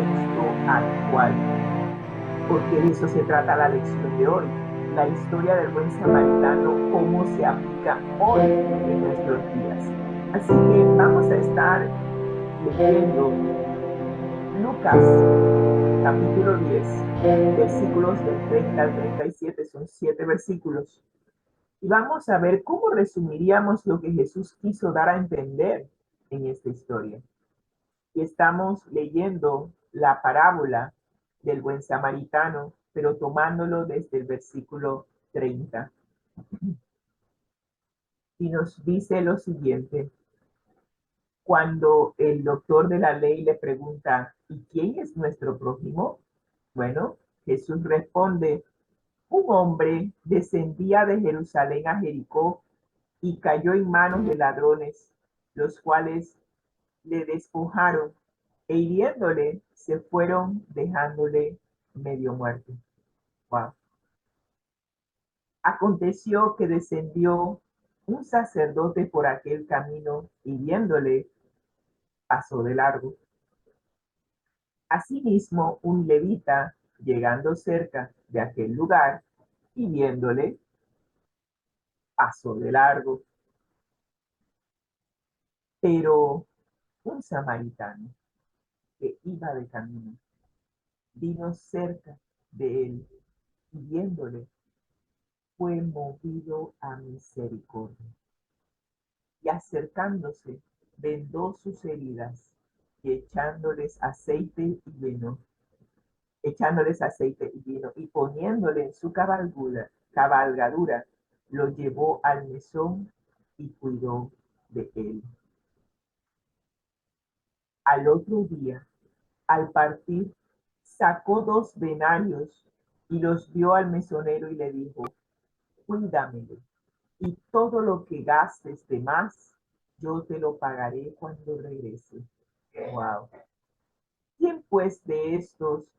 contexto actual, porque de eso se trata la lección de hoy. La historia del buen samaritano, cómo se aplica hoy en nuestros días. Así que vamos a estar leyendo Lucas capítulo 10, versículos del 30 al 37, son 7 versículos. Y vamos a ver cómo resumiríamos lo que Jesús quiso dar a entender en esta historia. Y estamos leyendo la parábola del buen samaritano, pero tomándolo desde el versículo 30. Y nos dice lo siguiente: cuando el doctor de la ley le pregunta, ¿y quién es nuestro prójimo? Bueno, Jesús responde: un hombre descendía de Jerusalén a Jericó y cayó en manos de ladrones, los cuales le despojaron e hiriéndole se fueron dejándole medio muerto. Wow. Aconteció que descendió un sacerdote por aquel camino y viéndole pasó de largo. Asimismo, un levita, llegando cerca de aquel lugar y viéndole, pasó de largo. Pero un samaritano que iba de camino vino cerca de él y viéndole, fue movido a misericordia. Y acercándose, vendó sus heridas y echándoles aceite y vino, y poniéndole en su cabalgadura, lo llevó al mesón y cuidó de él. Al otro día, al partir, sacó 2 denarios y los dio al mesonero y le dijo: cuídamelo, y todo lo que gastes de más, yo te lo pagaré cuando regrese. Wow. ¿Quién pues de estos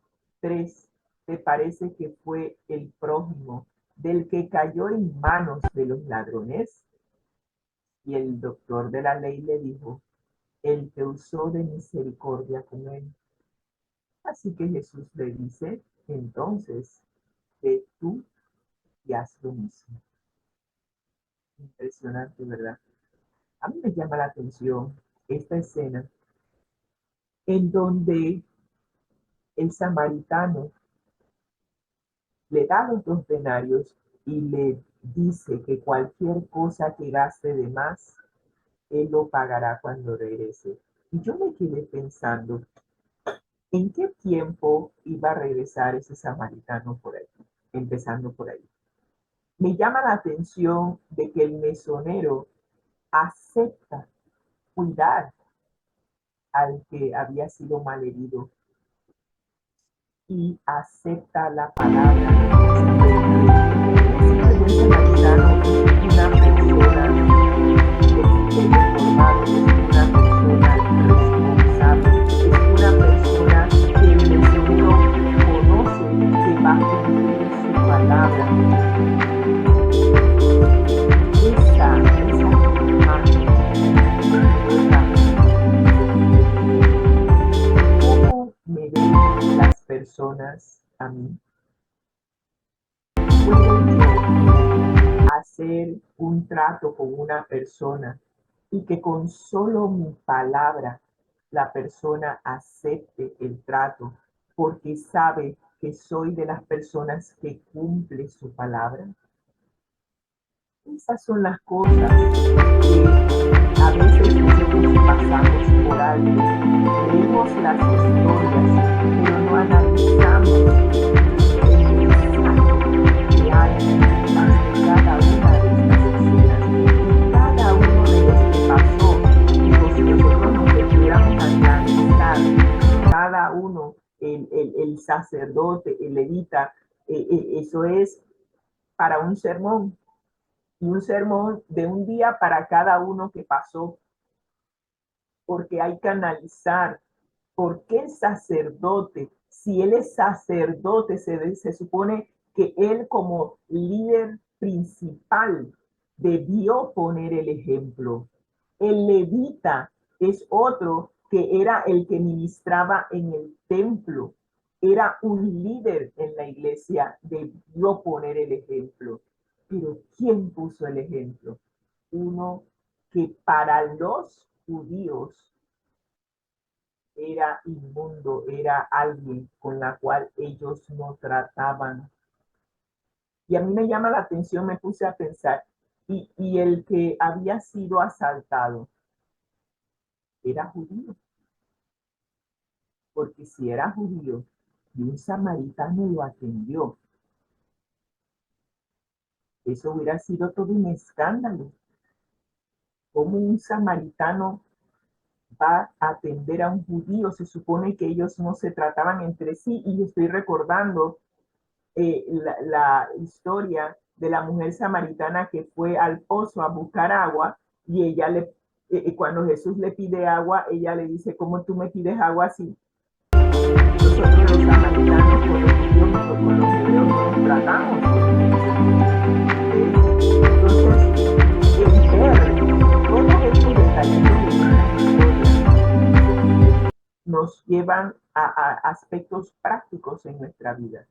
3 te parece que fue el prójimo del que cayó en manos de los ladrones? Y el doctor de la ley le dijo: el que usó de misericordia con él. Así que Jesús le dice: entonces, ve tú y haz lo mismo. Impresionante, ¿verdad? A mí me llama la atención esta escena en donde el samaritano le da los 2 denarios y le dice que cualquier cosa que gaste de más, él lo pagará cuando regrese. Y yo me quedé pensando, ¿en qué tiempo iba a regresar ese samaritano por ahí? Empezando por ahí. Me llama la atención de que el mesonero acepta cuidar al que había sido malherido y acepta la palabra. El buen samaritano es una persona de criterio formado, es una persona responsable, es una persona que el mesonero conoce que va a cumplir su palabra. Esa imagen me recuerda cómo me ven las personas a mí. ¿Puedo yo hacer un trato con una persona y que con solo mi palabra la persona acepte el trato porque sabe que soy de las personas que cumple su palabra? Esas son las cosas que a veces nosotros pasamos por alto. Leemos las historias, pero no analizamos el mensaje que hay detrás de cada una de estas escenas. Y cada uno de los que pasó, digo, si nosotros nos pudiéramos analizar cada uno, el sacerdote, el levita, eso es para un sermón. Y un sermón de un día para cada uno que pasó, porque hay que analizar por qué el sacerdote, si él es sacerdote, se supone que él como líder principal debió poner el ejemplo. El levita es otro que era el que ministraba en el templo, era un líder en la iglesia, debió poner el ejemplo. Pero ¿quién puso el ejemplo? Uno que para los judíos era inmundo, era alguien con la cual ellos no trataban. Y a mí me llama la atención, me puse a pensar, y el que había sido asaltado era judío, porque si era judío y un samaritano lo atendió, eso hubiera sido todo un escándalo. ¿Cómo un samaritano va a atender a un judío? Se supone que ellos no se trataban entre sí, y estoy recordando la historia de la mujer samaritana que fue al pozo a buscar agua, y ella cuando Jesús le pide agua, ella le dice: ¿cómo tú me pides agua así? Nosotros los samaritanos con los judíos, con los hebreos no nos tratamos. Entonces, el ver todos estos detallitos nos llevan a aspectos prácticos en nuestra vida.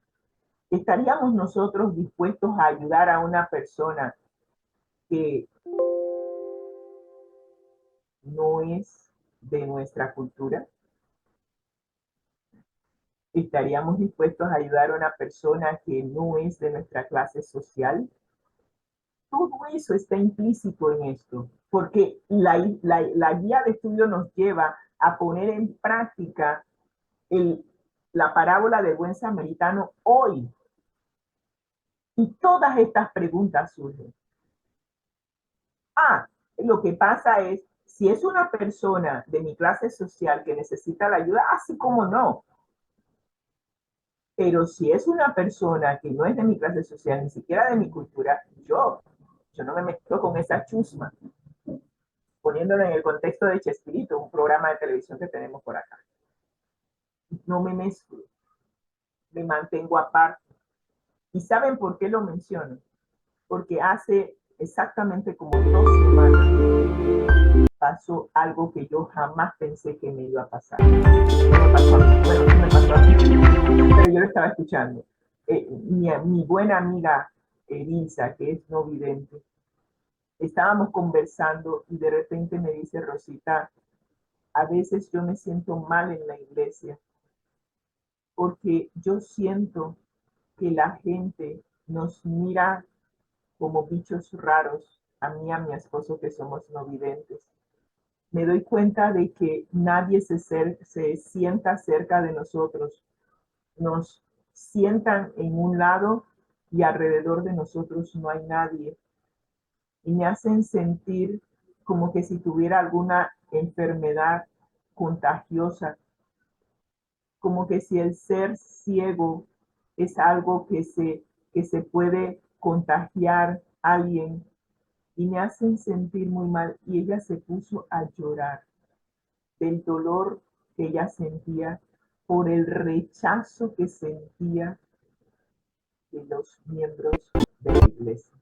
¿Estaríamos nosotros dispuestos a ayudar a una persona que no es de nuestra cultura? ¿Estaríamos dispuestos a ayudar a una persona que no es de nuestra clase social? Todo eso está implícito en esto, porque la guía de estudio nos lleva a poner en práctica la parábola del buen samaritano hoy. Y todas estas preguntas surgen. Lo que pasa es, si es una persona de mi clase social que necesita la ayuda, así como no. Pero si es una persona que no es de mi clase social, ni siquiera de mi cultura, yo no me mezclo con esa chusma. Poniéndolo en el contexto de Chespirito, un programa de televisión que tenemos por acá. No me mezclo, me mantengo aparte. ¿Y saben por qué lo menciono? Porque hace exactamente como 2 semanas pasó algo que yo jamás pensé que me iba a pasar. No me pasó a mí. Bueno, sí me pasó a mí, pero yo lo estaba escuchando. Mi buena amiga Elisa, que es no vidente, estábamos conversando y de repente me dice: Rosita, a veces yo me siento mal en la iglesia porque yo siento que la gente nos mira como bichos raros, a mí y a mi esposo que somos no videntes. Me doy cuenta de que nadie se sienta cerca de nosotros. Nos sientan en un lado y alrededor de nosotros no hay nadie. Y me hacen sentir como que si tuviera alguna enfermedad contagiosa, como que si el ser ciego es algo que se puede contagiar a alguien, y me hacen sentir muy mal. Y ella se puso a llorar del dolor que ella sentía por el rechazo que sentía de los miembros de la iglesia.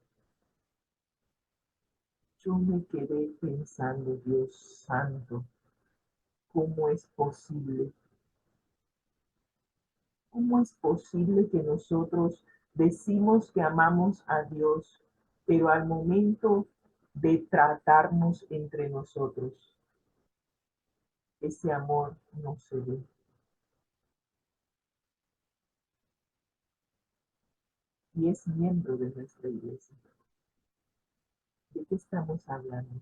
Yo me quedé pensando: Dios santo, ¿cómo es posible? ¿Cómo es posible que nosotros decimos que amamos a Dios, pero al momento de tratarnos entre nosotros, ese amor no se ve? Y es miembro de nuestra iglesia. ¿De qué estamos hablando?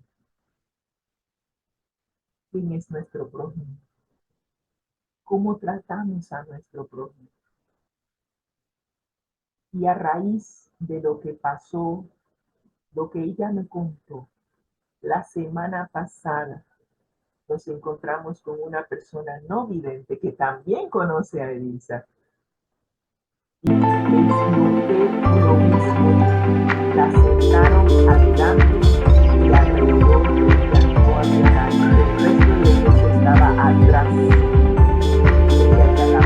¿Quién es nuestro prójimo? ¿Cómo tratamos a nuestro prójimo? Y a raíz de lo que pasó, lo que ella me contó, la semana pasada nos encontramos con una persona no vidente que también conoce a Elisa. Y noté lo mismo. La sentaron adelante y alrededor de ella no había nadie. El resto de ellos estaba atrás. Ella ya la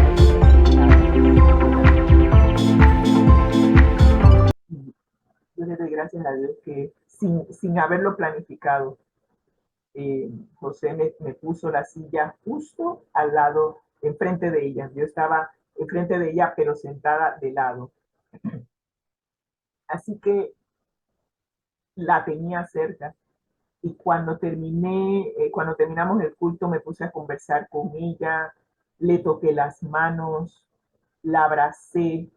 y yo le doy gracias a Dios que sin haberlo planificado, José me puso la silla justo al lado, enfrente de ella. Yo estaba enfrente de ella, pero sentada de lado. Así que la tenía cerca. Y cuando terminamos el culto, me puse a conversar con ella, le toqué las manos, la abracé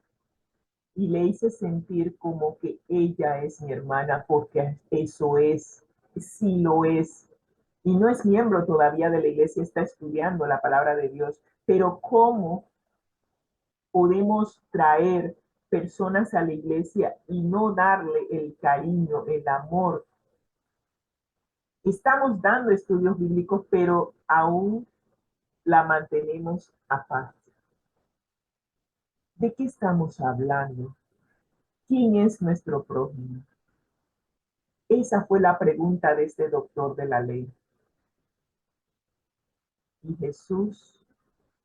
y le hice sentir como que ella es mi hermana, porque eso es, sí lo es. Y no es miembro todavía de la iglesia, está estudiando la palabra de Dios, pero ¿cómo podemos traer personas a la iglesia y no darle el cariño, el amor? Estamos dando estudios bíblicos, pero aún la mantenemos aparte. ¿De qué estamos hablando? ¿Quién es nuestro prójimo? Esa fue la pregunta de este doctor de la ley. Y Jesús,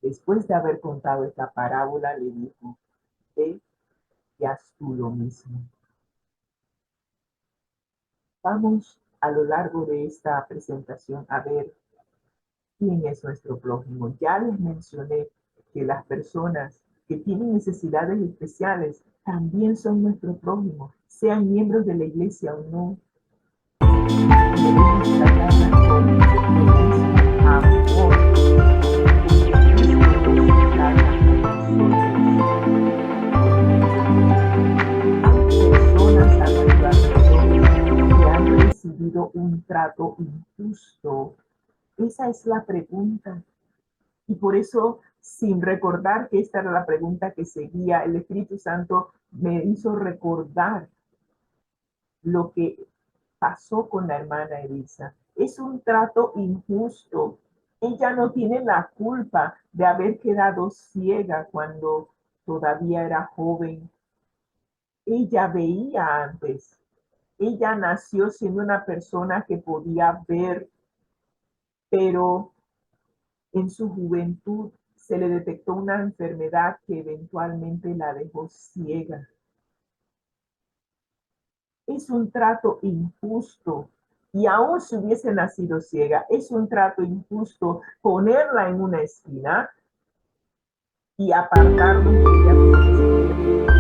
después de haber contado esta parábola, le dijo, ve y haz tú lo mismo. Vamos a lo largo de esta presentación a ver quién es nuestro prójimo. Ya les mencioné que las personas que tienen necesidades especiales también son nuestro prójimo, sean miembros de la iglesia o no. Debemos tratarlas con amor, porque Cristo nos trata a nosotros. Hay personas a nuestro alrededor que han recibido un trato injusto. Esa es la pregunta. Y por eso, sin recordar que esta era la pregunta que seguía, el Espíritu Santo me hizo recordar lo que pasó con la hermana Elisa. Es un trato injusto. Ella no tiene la culpa de haber quedado ciega cuando todavía era joven. Ella veía antes. Ella nació siendo una persona que podía ver, pero en su juventud se le detectó una enfermedad que eventualmente la dejó ciega. Es un trato injusto. Y aún si hubiese nacido ciega, es un trato injusto ponerla en una esquina y apartarnos de ella.